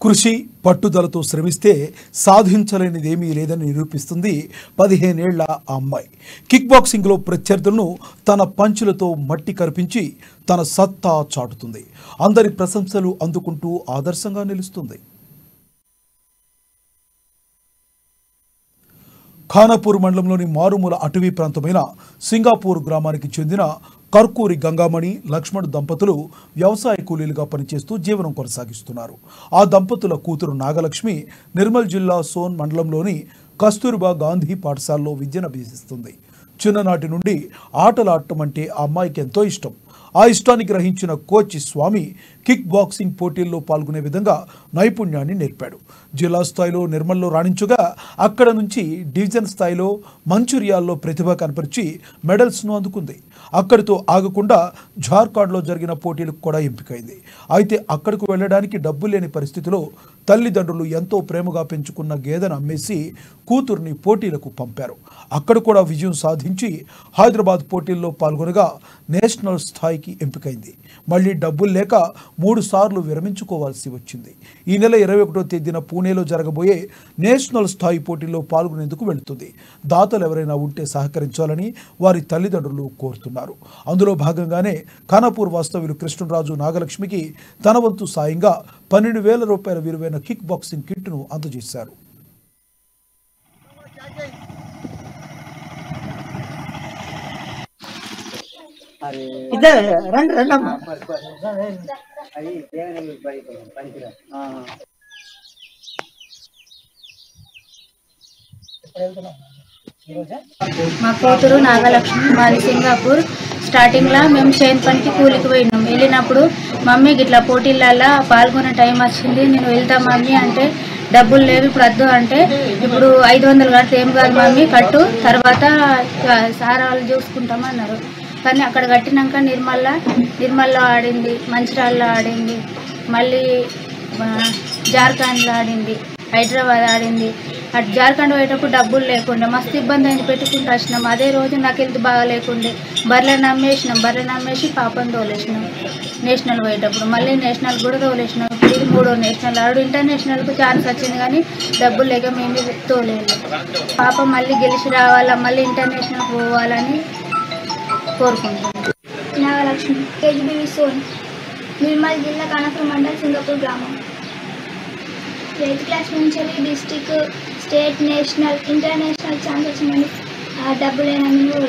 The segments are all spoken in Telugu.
కృషి పట్టుదలతో శ్రమిస్తే సాధించలేనిదేమీ లేదని నిరూపిస్తుంది 15 ఏళ్ల ఆ అమ్మాయి. కిక్ బాక్సింగ్లో ప్రత్యర్థులను తన పంచులతో మట్టి కరిపించి తన సత్తా చాటుతుంది. అందరి ప్రశంసలు అందుకుంటూ ఆదర్శంగా నిలుస్తుంది. ఖానాపూర్ మండలంలోని మారుమూల అటవీ ప్రాంతమైన సింగాపూర్ గ్రామానికి చెందిన కర్కూరి గంగామణి లక్ష్మణ్ దంపతులు వ్యవసాయ కూలీలుగా పనిచేస్తూ జీవనం కొనసాగిస్తున్నారు. ఆ దంపతుల కూతురు నాగలక్ష్మి నిర్మల్ జిల్లా సోన్ మండలంలోని కస్తూర్బా గాంధీ పాఠశాలలో విద్యను అభ్యసిస్తుంది. చిన్ననాటి నుండి ఆటలాడటం అంటే ఆ అమ్మాయికి ఎంతో ఇష్టం. ఆ ఇష్టాన్ని గ్రహించిన కోచ్ స్వామి కిక్ బాక్సింగ్ పోటీల్లో పాల్గొనే విధంగా నైపుణ్యాన్ని నేర్పాడు. జిల్లా స్థాయిలో నిర్మల్లో రాణించగా అక్కడ నుంచి డివిజన్ స్థాయిలో మంచిర్యాల్లో ప్రతిభ కనపరిచి మెడల్స్ను అందుకుంది. అక్కడితో ఆగకుండా జార్ఖండ్లో జరిగిన పోటీలకు కూడా ఎంపికైంది. అయితే అక్కడకు వెళ్ళడానికి డబ్బు లేని పరిస్థితిలో తల్లిదండ్రులు ఎంతో ప్రేమగా పెంచుకున్న గేదెను అమ్మేసి కూతుర్ని పోటీలకు పంపారు. అక్కడ కూడా విజయం సాధించి హైదరాబాద్ పోటీల్లో పాల్గొనగా నేషనల్ స్థాయికి ఎంపికైంది. మళ్ళీ డబ్బులు లేక 3 సార్లు విరమించుకోవాల్సి వచ్చింది. ఈ నెల 21వ తేదీన పూణేలో జరగబోయే నేషనల్ స్థాయి పోటీల్లో పాల్గొనేందుకు వెళుతుంది. దాతలు ఎవరైనా ఉంటే సహకరించాలని వారి తల్లిదండ్రులు కోరుతున్నారు. అందులో భాగంగానే ఖానాపూర్ వాస్తవ్యులు కృష్ణరాజు నాగలక్ష్మికి తన వంతు సాయంగా 12,000 రూపాయల విలువైన కిక్ బాక్సింగ్ కిట్ను అందజేశారు. మా కూతురు నాగలక్ష్మి, మాది సింగాపూర్. స్టార్టింగ్లో మేము చేను పనికి కూలికి పోయినాం. వెళ్ళినప్పుడు మమ్మీ గిట్లా పోటీలలో పాల్గొనే టైం వచ్చింది, నేను వెళ్తా మమ్మీ అంటే డబ్బులు లేవు ఇప్పుడు వద్దు అంటే, ఇప్పుడు 500 కడితే ఏం కాదు మమ్మీ కట్టు, తర్వాత సార్ వాళ్ళు చూసుకుంటామన్నారు. కానీ అక్కడ కట్టినాక నిర్మల్లో ఆడింది, మంచిర్యాలలో ఆడింది, మళ్ళీ జార్ఖండ్లో ఆడింది, హైదరాబాద్ ఆడింది. అటు జార్ఖండ్ పోయేటప్పుడు డబ్బులు లేకుండా మస్తు ఇబ్బంది అయింది, పెట్టుకుంటూ వచ్చినాం. అదే రోజు నాకు హెల్త్ బాగా లేకుండే బర్రెలను అమ్మేసి పాపను తోలేసినాం. నేషనల్ పోయేటప్పుడు మళ్ళీ నేషనల్ కూడా తోలేసినాం. ఇప్పుడు ఇది 3వ నేషనల్. ఆడు ఇంటర్నేషనల్కు ఛాన్స్ వచ్చింది కానీ డబ్బులు లేక మేము తోలేదు. పాప మళ్ళీ గెలిచి రావాలా, మళ్ళీ ఇంటర్నేషనల్ పోవాలని కోరుకుంటున్నాం. నాగలక్ష్మి, కేజీబీవీ సోన్, నిర్మల్ జిల్లా ఖానాపూర్ మండల్ సింగపూర్ గ్రామం. 8th క్లాస్ నుంచి district, state, national, international chance వచ్చిందని డబ్బు లేనందుకు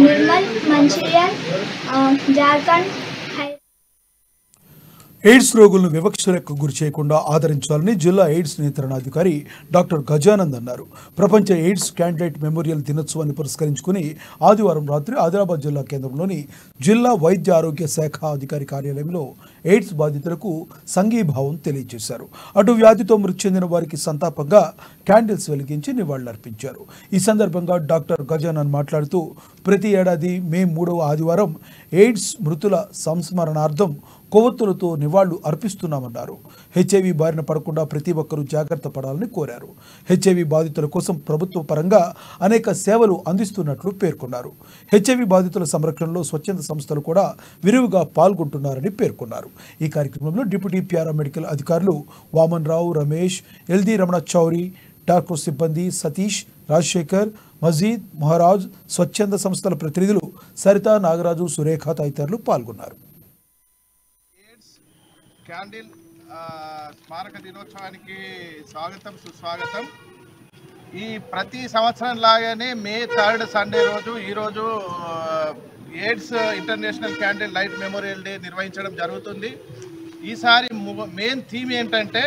నిర్మల్, మంచిర్యాల్, జార్ఖండ్. ఎయిడ్స్ రోగులను వివక్షలకు గురి చేయకుండా ఆదరించాలని జిల్లా ఎయిడ్స్ నియంత్రణాధికారి డాక్టర్ గజానంద్ అన్నారు. ప్రపంచ ఎయిడ్స్ క్యాండిడేట్ మెమోరియల్ దినోత్సవాన్ని పురస్కరించుకుని ఆదివారం రాత్రి ఆదిలాబాద్ జిల్లా కేంద్రంలోని జిల్లా వైద్య ఆరోగ్య శాఖ అధికారి కార్యాలయంలో ఎయిడ్స్ బాధితులకు సంఘీభావం తెలియజేశారు. అటు వ్యాధితో మృతి చెందిన వారికి సంతాపంగా క్యాండిల్స్ వెలిగించి నివాళులర్పించారు. ఈ సందర్భంగా డాక్టర్ గజానంద్ మాట్లాడుతూ ప్రతి ఏడాది మే 3వ ఆదివారం ఎయిడ్స్ మృతుల సంస్మరణార్థం కొవ్వొత్తులతో నివాళులు అర్పిస్తున్నామన్నారు. హెచ్ఐవి బారిన పడకుండా ప్రతి ఒక్కరూ జాగ్రత్త పడాలని కోరారు. హెచ్ఐవి బాధితుల కోసం ప్రభుత్వ పరంగా అనేక సేవలు అందిస్తున్నట్లు పేర్కొన్నారు. హెచ్ఐవి బాధితుల సంరక్షణలో స్వచ్ఛంద సంస్థలు కూడా విరివిగా పాల్గొంటున్నారని పేర్కొన్నారు. ఈ కార్యక్రమంలో డిప్యూటీ పారామెడికల్ అధికారులు వామన్ రావు, రమేష్, ఎల్ది రమణ చౌరి, డాక్టర్ సిబ్బంది సతీష్, రాజశేఖర్, మజీద్, మహారాజ్, స్వచ్ఛంద సంస్థల ప్రతినిధులు సరిత, నాగరాజు, సురేఖ తదితరులు పాల్గొన్నారు. క్యాండిల్ స్మారక దినోత్సవానికి స్వాగతం, సుస్వాగతం. ఈ ప్రతి సంవత్సరం లాగానే మే 3rd సండే రోజు ఈరోజు AIDS international candle light memorial day నిర్వహించడం జరుగుతుంది. ఈసారి మెయిన్ థీమ్ ఏంటంటే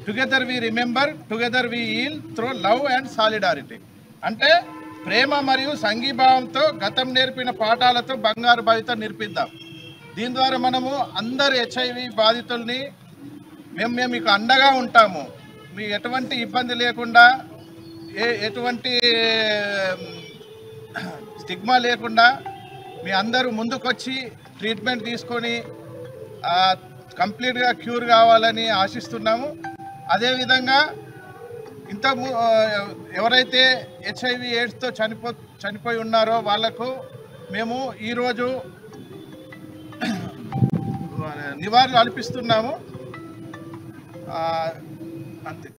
together we remember, together we heal through love and solidarity. అంటే ప్రేమ మరియు సంఘీభావంతో గతం నేర్పిన పాఠాలతో బంగారు భవిత నిర్పిద్దాం. దీని ద్వారా మనము అందరు హెచ్ఐవి బాధితుల్ని మేము మీకు అండగా ఉంటాము, మీ ఎటువంటి ఇబ్బంది లేకుండా, ఎటువంటి స్టిగ్మా లేకుండా మీ అందరూ ముందుకొచ్చి ట్రీట్మెంట్ తీసుకొని కంప్లీట్గా క్యూర్ కావాలని ఆశిస్తున్నాము. అదేవిధంగా ఎవరైతే హెచ్ఐవి ఎయిడ్స్తో చనిపోయి ఉన్నారో వాళ్లకు మేము ఈరోజు నివాళులు అర్పిస్తున్నాము. అంతే.